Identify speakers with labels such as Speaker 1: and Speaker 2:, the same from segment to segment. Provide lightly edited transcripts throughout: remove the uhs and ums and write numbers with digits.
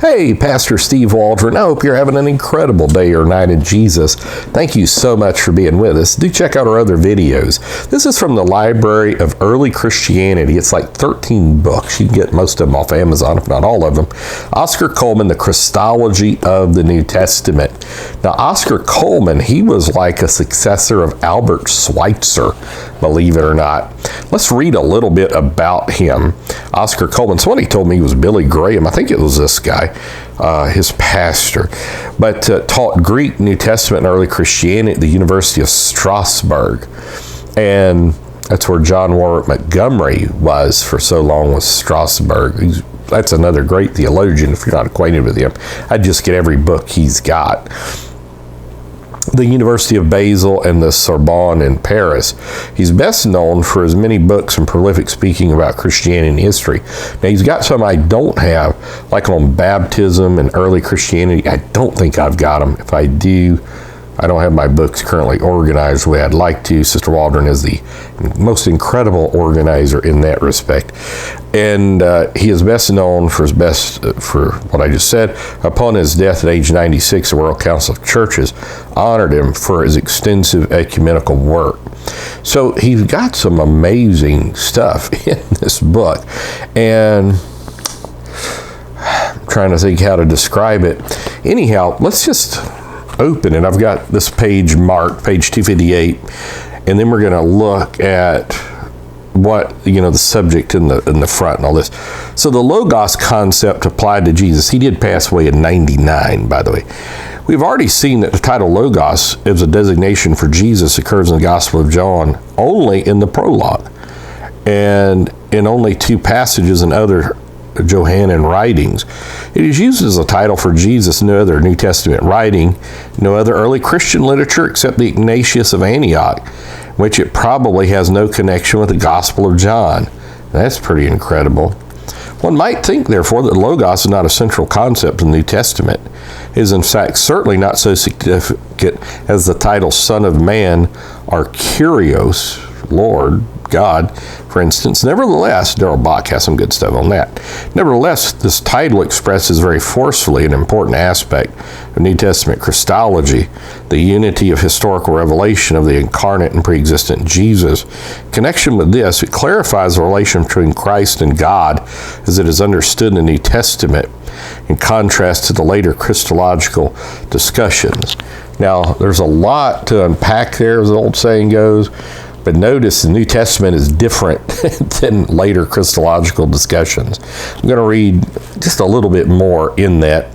Speaker 1: Hey, Pastor Steve Waldron. I hope you're having an incredible day or night in Jesus. Thank you so much for being with us. Do check out our other videos. This is from the Library of Early Christianity. It's like 13 books. You can get most of them off Amazon, if not all of them. Oscar Cullman, the Christology of the New Testament. Now, Oscar Cullman, he was like a successor of Albert Schweitzer, believe it or not. Let's read a little bit about him. Oscar Cullman, somebody told me he was Billy Graham. I think it was this guy, his pastor, but taught Greek, New Testament, and early Christianity at the University of Strasbourg. And that's where John Warwick Montgomery was for so long, was Strasbourg. That's another great theologian. If you're not acquainted with him, I'd just get every book he's got. The University of Basel and the Sorbonne in Paris. He's best known for his many books and prolific speaking about Christianity and history. Now, he's got some I don't have, like on baptism and early Christianity. I don't think I've got them. If I do, I don't have my books currently organized the way I'd like to. Sister Waldron is the most incredible organizer in that respect. And he is best known for for what I just said. Upon his death at age 96, the World Council of Churches honored him for his extensive ecumenical work. So he's got some amazing stuff in this book. And I'm trying to think how to describe it. Anyhow, let's just open it. I've got this page marked, page 258, and then we're going to look at what, the subject in the front and all this. So the Logos concept applied to Jesus. He did pass away in 99, by the way. We've already seen that the title Logos as a designation for Jesus occurs in the Gospel of John only in the prologue and in only two passages in other Johannine writings. It is used as a title for Jesus in no other New Testament writing, no other early Christian literature except the Ignatius of Antioch, which it probably has no connection with the Gospel of John. That's pretty incredible. One might think, therefore, that Logos is not a central concept in the New Testament. It is, in fact, certainly not so significant as the title Son of Man or Kyrios, Lord, God, for instance. Nevertheless, Darrell Bach has some good stuff on that. Nevertheless, this title expresses very forcefully an important aspect of New Testament Christology, the unity of historical revelation of the incarnate and pre-existent Jesus. In connection with this, it clarifies the relation between Christ and God as it is understood in the New Testament, in contrast to the later Christological discussions. Now, there's a lot to unpack there, as the old saying goes. But notice the New Testament is different than later Christological discussions. I'm going to read just a little bit more in that.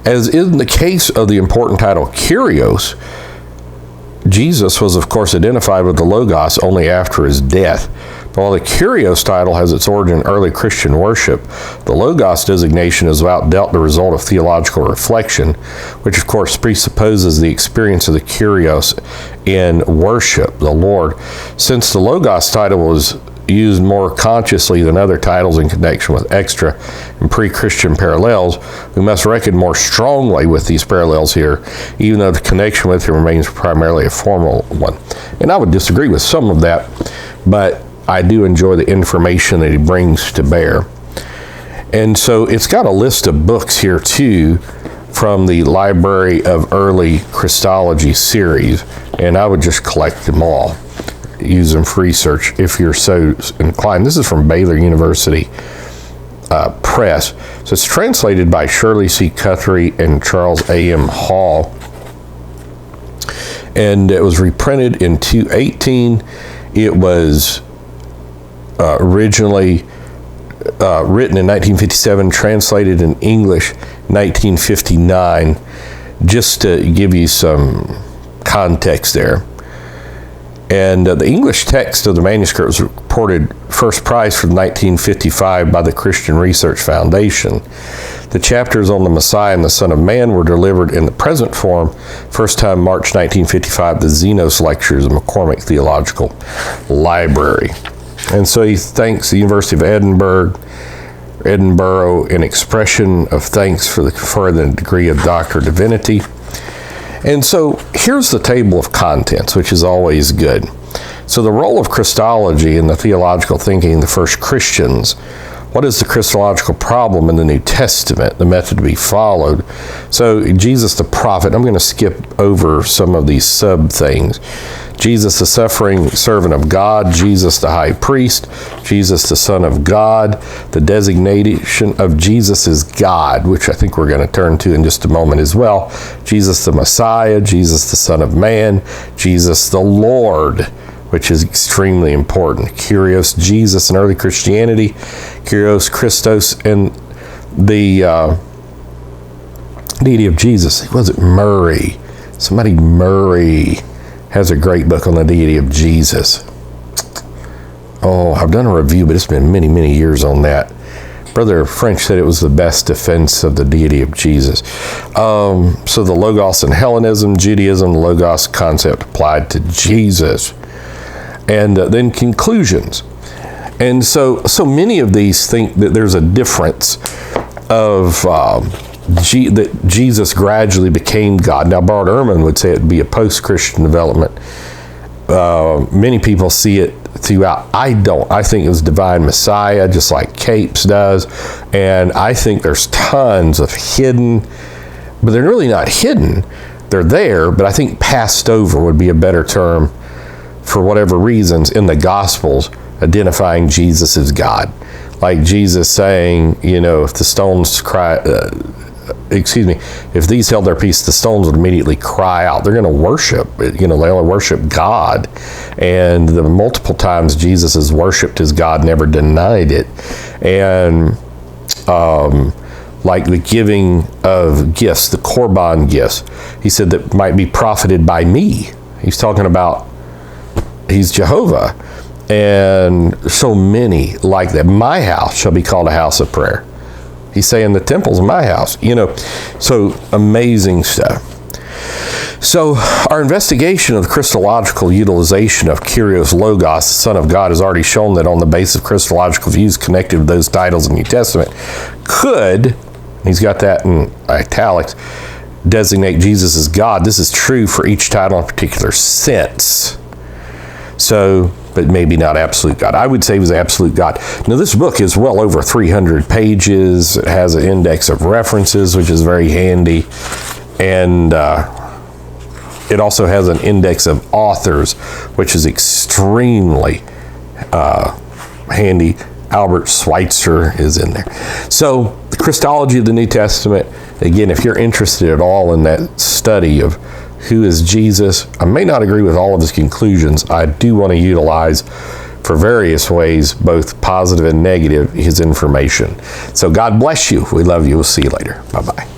Speaker 1: As in the case of the important title Kyrios, Jesus was, of course, identified with the Logos only after his death. But while the Kyrios title has its origin in early Christian worship, the Logos designation is without doubt the result of theological reflection, which of course presupposes the experience of the Kyrios in worship, the Lord. Since the Logos title was used more consciously than other titles in connection with extra and pre-Christian parallels, we must reckon more strongly with these parallels here, even though the connection with it remains primarily a formal one. And I would disagree with some of that, but I do enjoy the information that he brings to bear. And so it's got a list of books here too from the Library of Early Christology series, and I would just collect them all, use them for research if you're so inclined. This is from Baylor University Press. So it's translated by Shirley C. Guthrie and Charles A.M. Hall, and it was reprinted in 2018. It was originally written in 1957, translated in English 1959, just to give you some context there. And the English text of the manuscript was reported first prize for 1955 by the Christian Research Foundation. The chapters on the Messiah and the Son of Man were delivered in the present form, first time March 1955, the Zenos Lectures of McCormick Theological Library. And so he thanks the University of Edinburgh, an expression of thanks for the degree of Doctor of Divinity. And so here's the table of contents, which is always good. So the role of Christology in the theological thinking of the first Christians What is the Christological problem in the New Testament, the method to be followed? So Jesus the prophet, I'm going to skip over some of these sub things. Jesus the suffering servant of God, Jesus the high priest, Jesus the Son of God, the designation of Jesus as God, which I think we're going to turn to in just a moment as well, Jesus the Messiah, Jesus the Son of Man, Jesus the Lord, which is extremely important. Kyrios, Jesus in early Christianity, Kyrios, Christos, and the deity of Jesus. Was it Murray? Somebody Murray has a great book on the deity of Jesus. Oh, I've done a review, but it's been many, many years on that. Brother French said it was the best defense of the deity of Jesus. So the Logos in Hellenism, Judaism, the Logos concept applied to Jesus. And then conclusions. And so many of these think that there's a difference of that Jesus gradually became God. Now, Bart Ehrman would say it'd be a post-Christian development. Many people see it throughout. I don't. I think it was divine Messiah, just like Capes does. And I think there's tons of hidden, but they're really not hidden. They're there, but I think passed over would be a better term for whatever reasons in the Gospels, identifying Jesus as God. Like Jesus saying, if the stones if these held their peace, the stones would immediately cry out. They're going to worship, they only worship God. And the multiple times Jesus is worshiped as God, never denied it. And like the giving of gifts, the Korban gifts, he said that might be profited by me. He's talking about, he's Jehovah. And so many like that. My house shall be called a house of prayer. He's saying the temple's my house, so amazing stuff. So our investigation of the Christological utilization of Kyrios Logos, the Son of God, has already shown that on the basis of Christological views connected to those titles in the New Testament could, he's got that in italics, designate Jesus as God. This is true for each title in a particular sense. So, but maybe not absolute God. I would say he was absolute God. Now, this book is well over 300 pages. It has an index of references, which is very handy. And it also has an index of authors, which is extremely handy. Albert Schweitzer is in there. So, the Christology of the New Testament, again, if you're interested at all in that study of who is Jesus, I may not agree with all of his conclusions. I do want to utilize, for various ways, both positive and negative, his information. So God bless you. We love you. We'll see you later. Bye-bye.